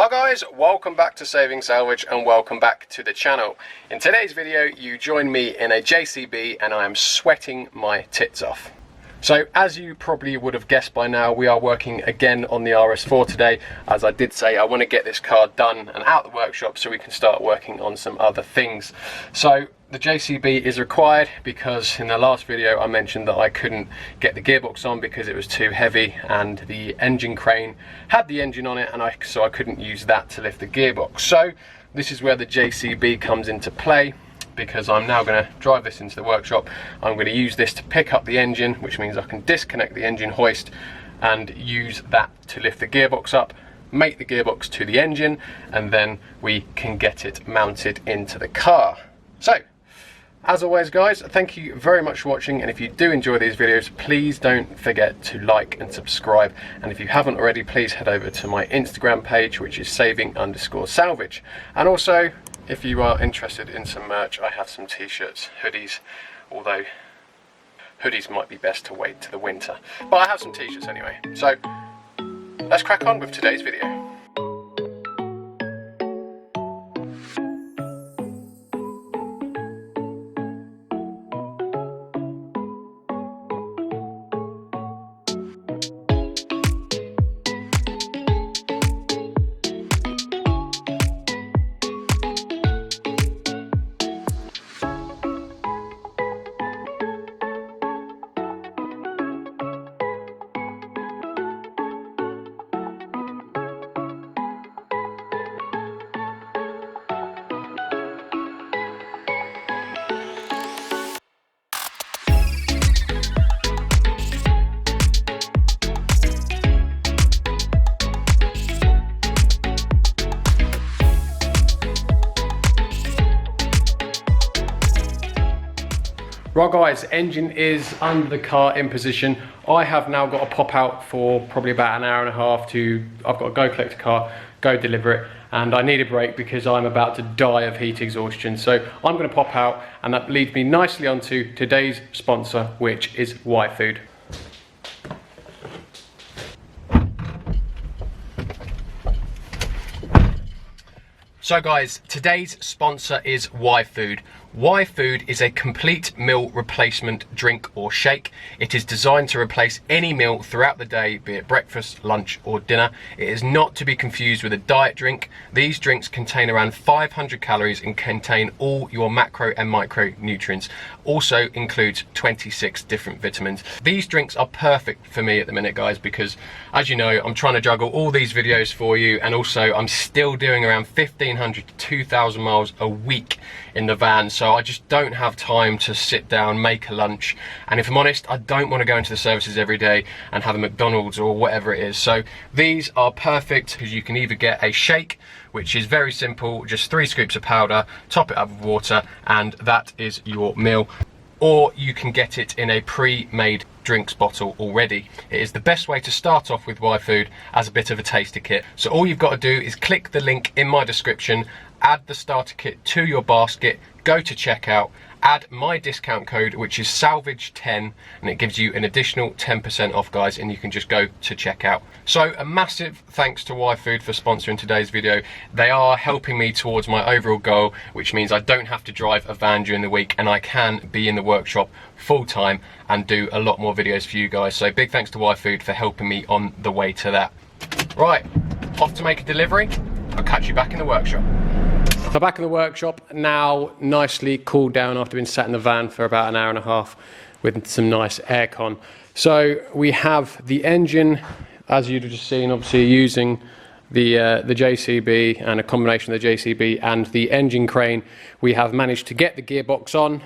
Hi guys, welcome back to Saving Salvage and welcome back to the channel. In today's video you join me in a JCB and I am sweating my tits off. So as you probably would have guessed by now, we are working again on the Rs4 today. As I did say, I want to get this car done and out of the workshop so we can start working on some other things. So the JCB is required because in the last video I mentioned that I couldn't get the gearbox on because it was too heavy and the engine crane had the engine on it, and so I couldn't use that to lift the gearbox. So this is where the JCB comes into play, because I'm now going to drive this into the workshop. I'm going to use this to pick up the engine, which means I can disconnect the engine hoist and use that to lift the gearbox up, make the gearbox to the engine, and then we can get it mounted into the car. So, as always guys, thank you very much for watching, and if you do enjoy these videos, please don't forget to like and subscribe, and if you haven't already, please head over to my Instagram page, which is saving_salvage, and also if you are interested in some merch, I have some t-shirts, hoodies, although hoodies might be best to wait to the winter. But I have some t-shirts anyway. So let's crack on with today's video. Right guys, engine is under the car in position. I have now got to pop out for probably about an hour and a half I've got to go collect a car, go deliver it, and I need a break because I'm about to die of heat exhaustion. So I'm going to pop out, and that leads me nicely onto today's sponsor, which is YFood. So guys, today's sponsor is YFood. YFood is a complete meal replacement drink or shake. It is designed to replace any meal throughout the day, be it breakfast, lunch or dinner. It is not to be confused with a diet drink. These drinks contain around 500 calories and contain all your macro and micro nutrients. Also includes 26 different vitamins. These drinks are perfect for me at the minute guys, because as you know, I'm trying to juggle all these videos for you, and also I'm still doing around 1,500 to 2,000 miles a week in the van, so I just don't have time to sit down, make a lunch, and if I'm honest, I don't want to go into the services every day and have a McDonald's or whatever it is. So these are perfect because you can either get a shake, which is very simple, just 3 scoops of powder, top it up with water, and that is your meal, or you can get it in a pre-made drinks bottle already. It is the best way to start off with YFood as a bit of a taster kit. So all you've got to do is click the link in my description, add the starter kit to your basket, go to checkout, add my discount code, which is Salvage10, and it gives you an additional 10% off guys, and you can just go to checkout. So a massive thanks to YFood for sponsoring today's video. They are helping me towards my overall goal, which means I don't have to drive a van during the week and I can be in the workshop full time and do a lot more videos for you guys. So big thanks to YFood for helping me on the way to that. Right, off to make a delivery. I'll catch you back in the workshop. So back in the workshop now, nicely cooled down after being sat in the van for about an hour and a half with some nice aircon. So we have the engine, as you've just seen, obviously using the JCB and a combination of the JCB and the engine crane. We have managed to get the gearbox on.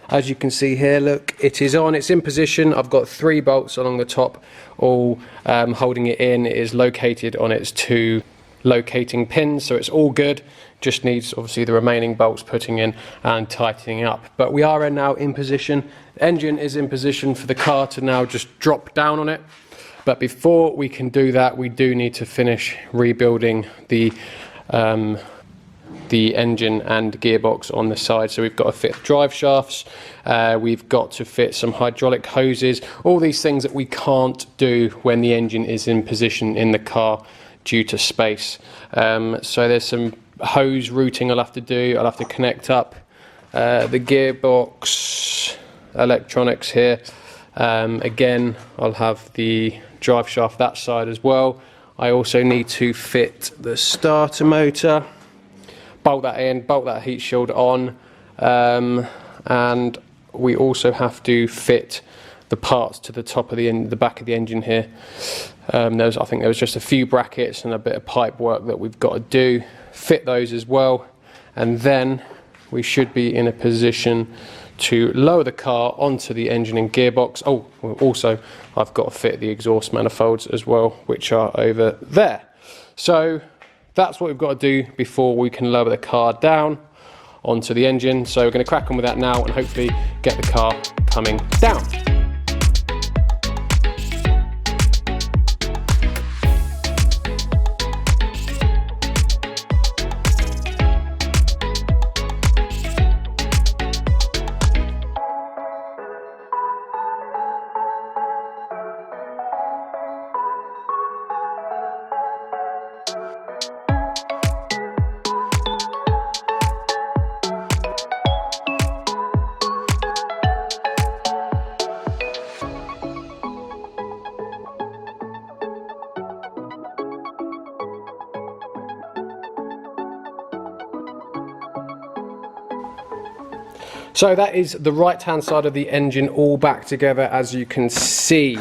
As you can see here, look, it is on, it's in position. I've got 3 bolts along the top, all holding it in. It is located on its 2 locating pins, so it's all good. Just needs obviously the remaining bolts putting in and tightening up. But we are now in position. The engine is in position for the car to now just drop down on it. But before we can do that, we do need to finish rebuilding the engine and gearbox on the side. So we've got to fit drive shafts, we've got to fit some hydraulic hoses, all these things that we can't do when the engine is in position in the car due to space. So there's some hose routing I'll have to do. I'll have to connect up the gearbox electronics here. Again, I'll have the drive shaft that side as well. I also need to fit the starter motor, bolt that in, bolt that heat shield on, and we also have to fit the parts to the top of the back of the engine here. I think there was just a few brackets and a bit of pipe work that we've got to do. Fit those as well, and then we should be in a position to lower the car onto the engine and gearbox. Oh, also I've got to fit the exhaust manifolds as well, which are over there. So that's what we've got to do before we can lower the car down onto the engine. So we're going to crack on with that now and hopefully get the car coming down. So that is the right hand side of the engine all back together, as you can see.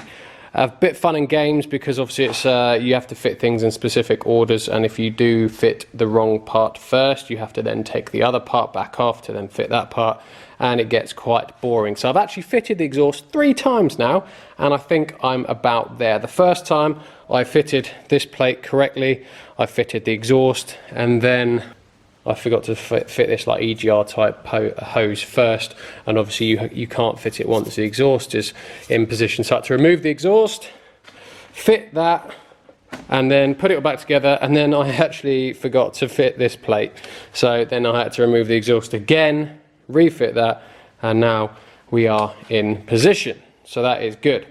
A bit fun and games because obviously it's you have to fit things in specific orders, and if you do fit the wrong part first, you have to then take the other part back off to then fit that part, and it gets quite boring. So I've actually fitted the exhaust 3 times now, and I think I'm about there. The first time I fitted this plate correctly, I fitted the exhaust, and then I forgot to fit this like EGR type hose first, and obviously you can't fit it once the exhaust is in position. So I had to remove the exhaust, fit that, and then put it all back together, and then I actually forgot to fit this plate. So then I had to remove the exhaust again, refit that, and now we are in position. So that is good.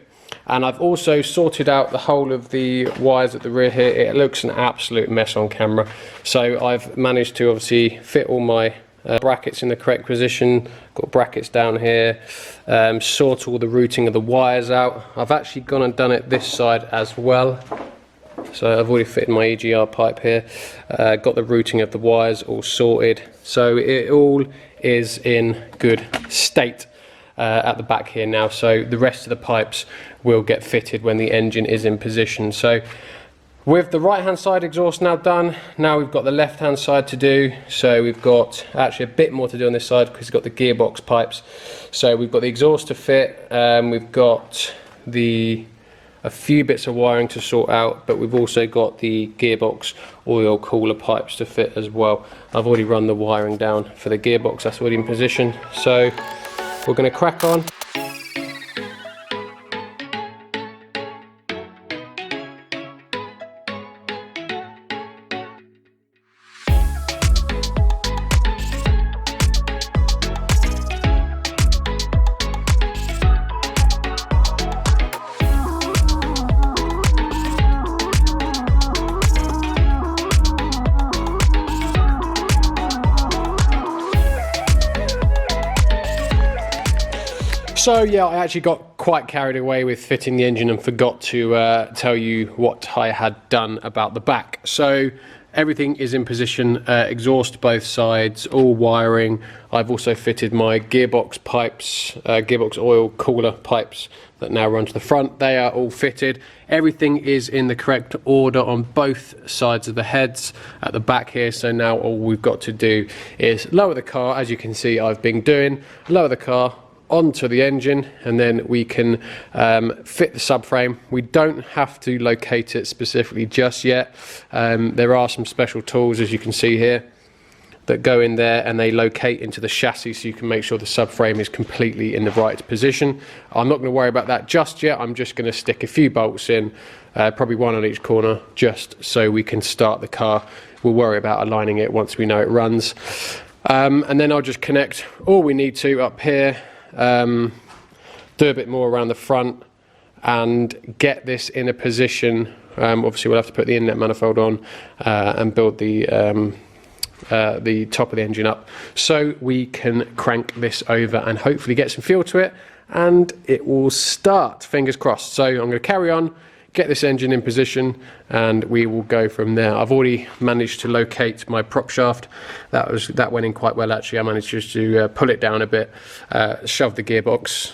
And I've also sorted out the whole of the wires at the rear here. It looks an absolute mess on camera. So I've managed to obviously fit all my brackets in the correct position. Got brackets down here. Sort all the routing of the wires out. I've actually gone and done it this side as well. So I've already fitted my EGR pipe here. Got the routing of the wires all sorted. So it all is in good state. At the back here now, so the rest of the pipes will get fitted when the engine is in position. So with the right hand side exhaust now done, now we've got the left hand side to do. So we've got actually a bit more to do on this side because we've got the gearbox pipes. So we've got the exhaust to fit, we've got a few bits of wiring to sort out, but we've also got the gearbox oil cooler pipes to fit as well. I've already run the wiring down for the gearbox, that's already in position. So we're going to crack on. So yeah, I actually got quite carried away with fitting the engine and forgot to tell you what I had done about the back. So everything is in position, exhaust both sides, all wiring. I've also fitted my gearbox pipes, gearbox oil cooler pipes that now run to the front. They are all fitted. Everything is in the correct order on both sides of the heads at the back here. So now all we've got to do is lower the car, as you can see I've been doing, lower the car onto the engine, and then we can fit the subframe. We don't have to locate it specifically just yet. There are some special tools, as you can see here, that go in there and they locate into the chassis, so you can make sure the subframe is completely in the right position. I'm not going to worry about that just yet. I'm just going to stick a few bolts in, probably one on each corner, just so we can start the car. We'll worry about aligning it once we know it runs. And then I'll just connect all we need to up here, do a bit more around the front, and get this in a position Obviously we'll have to put the inlet manifold on and build the top of the engine up so we can crank this over and hopefully get some feel to it, and it will start, fingers crossed. So I'm going to carry on, get this engine in position, and we will go from there. I've already managed to locate my prop shaft. That went in quite well actually. I managed just to pull it down a bit, shove the gearbox,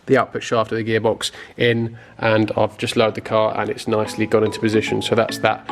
the output shaft of the gearbox in, and I've just lowered the car and it's nicely got into position. So that's that.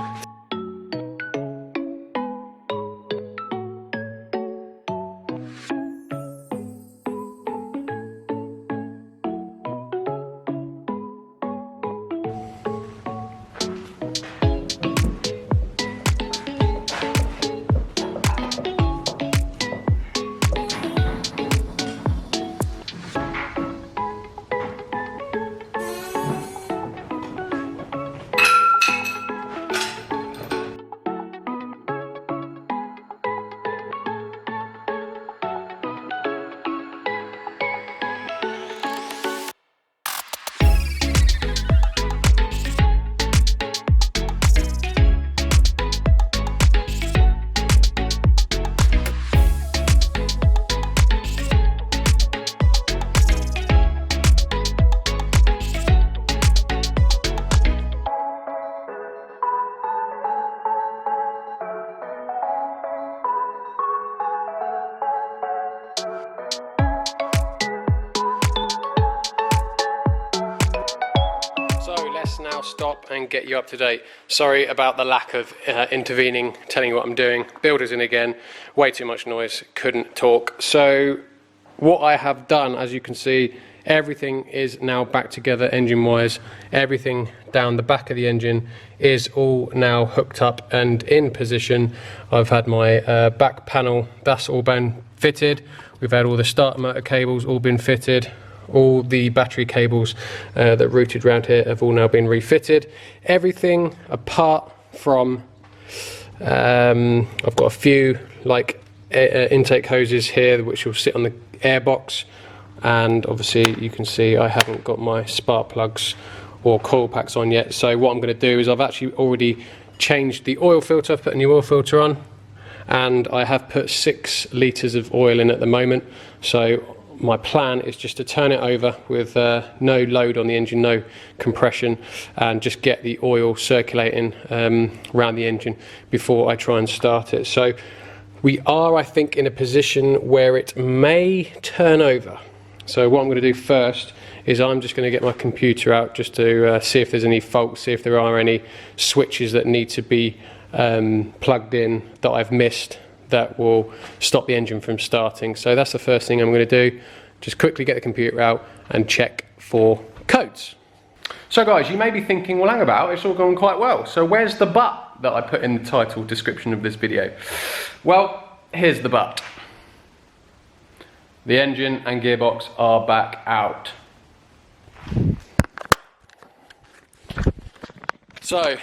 Now stop and get you up to date. Sorry about the lack of intervening, telling you what I'm doing. Builder's in again, way too much noise, couldn't talk. So what I have done, as you can see, everything is now back together engine wise. Everything down the back of the engine is all now hooked up and in position. I've had my back panel, that's all been fitted. We've had all the starter motor cables all been fitted. All the battery cables that routed around here have all now been refitted. Everything apart from, I've got a few like intake hoses here which will sit on the airbox, and obviously you can see I haven't got my spark plugs or coil packs on yet. So what I'm going to do is I've actually already changed the oil filter, put a new oil filter on, and I have put 6 litres of oil in at the moment. So my plan is just to turn it over with no load on the engine, no compression, and just get the oil circulating around the engine before I try and start it. So we are, I think, in a position where it may turn over. So what I'm going to do first is I'm just going to get my computer out just to see if there's any faults, see if there are any switches that need to be plugged in that I've missed that will stop the engine from starting. So that's the first thing I'm going to do. Just quickly get the computer out and check for codes. So guys, you may be thinking, well, hang about, it's all gone quite well. So where's the but that I put in the title description of this video? Well, here's the but. The engine and gearbox are back out. So,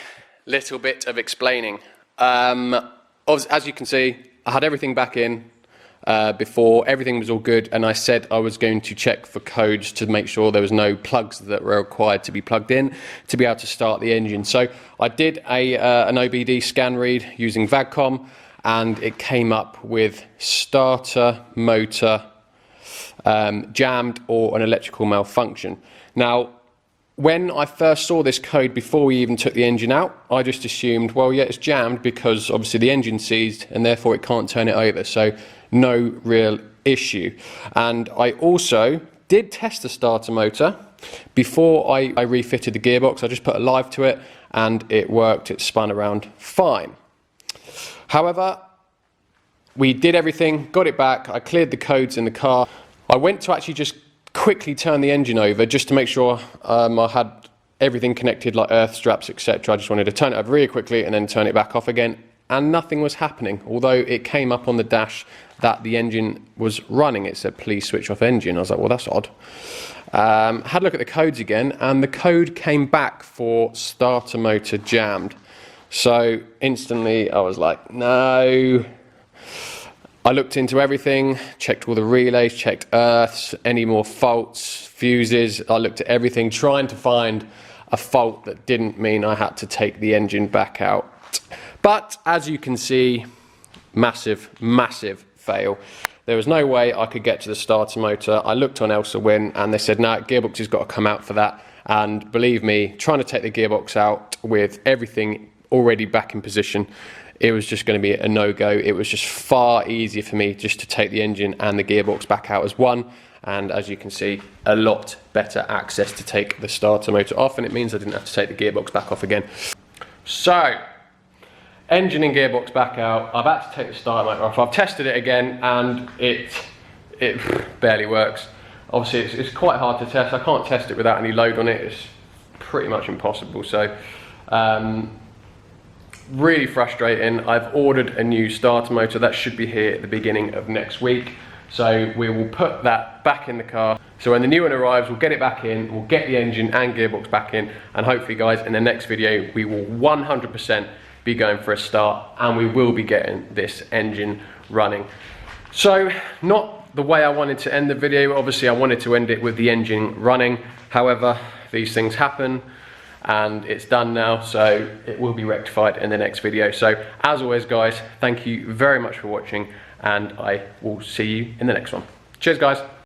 little bit of explaining. As you can see, I had everything back in before, everything was all good, and I said I was going to check for codes to make sure there was no plugs that were required to be plugged in to be able to start the engine. So I did an OBD scan read using VAGCOM, and it came up with starter motor jammed or an electrical malfunction. Now, when I first saw this code before we even took the engine out, I just assumed, well, yeah, it's jammed because obviously the engine's seized and therefore it can't turn it over, so no real issue. And I also did test the starter motor before I refitted the gearbox. I just put a live to it and it worked, it spun around fine. However, we did everything, got it back, I cleared the codes in the car. I went to actually just quickly turn the engine over just to make sure I had everything connected, like earth straps, etc. I just wanted to turn it over really quickly and then turn it back off again, and nothing was happening, although it came up on the dash that the engine was running. It said please switch off engine. I was like, well, that's odd. Had a look at the codes again, and the code came back for starter motor jammed. So instantly I was like, no. I looked into everything, checked all the relays, checked earths, any more faults, fuses. I looked at everything, trying to find a fault that didn't mean I had to take the engine back out. But as you can see, massive fail. There was no way I could get to the starter motor. I looked on Elsa Win and they said, no, gearbox has got to come out for that. And believe me, trying to take the gearbox out with everything already back in position, it was just going to be a no-go. It was just far easier for me just to take the engine and the gearbox back out as one. And as you can see, a lot better access to take the starter motor off, and it means I didn't have to take the gearbox back off again. So, engine and gearbox back out. I've had to take the starter motor off. I've tested it again and it barely works. Obviously it's quite hard to test. I can't test it without any load on it. It's pretty much impossible. So really frustrating. I've ordered a new starter motor that should be here at the beginning of next week. So we will put that back in the car. So when the new one arrives, we'll get it back in, we'll get the engine and gearbox back in, and hopefully guys, in the next video, we will 100% be going for a start and we will be getting this engine running. So not the way I wanted to end the video. Obviously I wanted to end it with the engine running. However, these things happen and it's done now, so it will be rectified in the next video. So as always guys, thank you very much for watching and I will see you in the next one. Cheers guys.